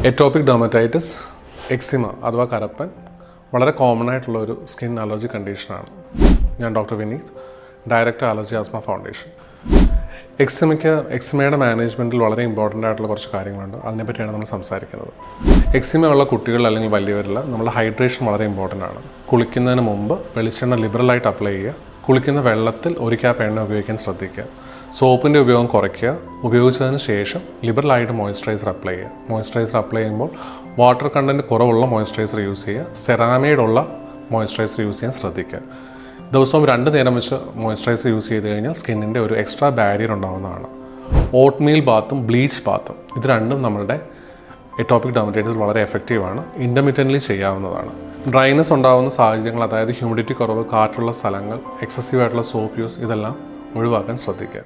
Atopic dermatitis, eczema അഥവാ കരപ്പൻ വളരെ common ആയിട്ടുള്ള ഒരു സ്കിൻ അലർജി കണ്ടീഷനാണ്. ഞാൻ doctor Vineeth, director allergy asthma foundation. എക്സിമയുടെ മാനേജ്മെൻറ്റിൽ വളരെ ഇമ്പോർട്ടൻ്റ് ആയിട്ടുള്ള കുറച്ച് കാര്യങ്ങളുണ്ട്. അതിനെപ്പറ്റിയാണ് നമ്മൾ സംസാരിക്കുന്നത്. എക്സിമ ഉള്ള കുട്ടികൾ അല്ലെങ്കിൽ വലിയവരിൽ നമ്മുടെ ഹൈഡ്രേഷൻ വളരെ ഇമ്പോർട്ടൻ്റ് ആണ്. കുളിക്കുന്നതിന് മുമ്പ് വെളിച്ചെണ്ണ ലിബറലായിട്ട് അപ്ലൈ ചെയ്യുക. കുളിക്കുന്ന വെള്ളത്തിൽ ഒരു ക്യാപ്പ് എണ്ണ ഉപയോഗിക്കാൻ ശ്രദ്ധിക്കുക. സോപ്പിൻ്റെ ഉപയോഗം കുറയ്ക്കുക. ഉപയോഗിച്ചതിന് ശേഷം ലിബറലായിട്ട് മോയ്സ്ചറൈസർ അപ്ലൈ ചെയ്യുക. മോയ്സ്ചറൈസർ അപ്ലൈ ചെയ്യുമ്പോൾ വാട്ടർ കണ്ടൻറ്റ് കുറവുള്ള മോയ്സ്ചറൈസർ യൂസ് ചെയ്യുക. സെറാമൈഡുള്ള മോയ്സ്ചറൈസർ യൂസ് ചെയ്യാൻ ശ്രദ്ധിക്കുക. ദിവസവും 2 നേരം വെച്ച് മോയ്സ്ചറൈസർ യൂസ് ചെയ്ത് കഴിഞ്ഞാൽ സ്കിന്നിൻ്റെ ഒരു എക്സ്ട്രാ ബാരിയർ ഉണ്ടാകുന്നതാണ്. ഓട്ട്മീൽ ബാത്തും ബ്ലീച്ച് ബാത്തും ഇത് രണ്ടും നമ്മളുടെ എറ്റോപിക് ഡെർമറ്റൈറ്റിസ് വളരെ എഫക്റ്റീവാണ്. ഇൻ്റർമിറ്റൻ്റ്ലി ചെയ്യാവുന്നതാണ്. ഡ്രൈനെസ് ഉണ്ടാകുന്ന സാഹചര്യങ്ങൾ, അതായത് ഹ്യൂമിഡിറ്റി കുറവ്, കാറ്റുള്ള സ്ഥലങ്ങൾ, എക്സസീവായിട്ടുള്ള സോപ്പ് യൂസ്, ഇതെല്ലാം ഒഴിവാക്കാൻ ശ്രദ്ധിക്കുക.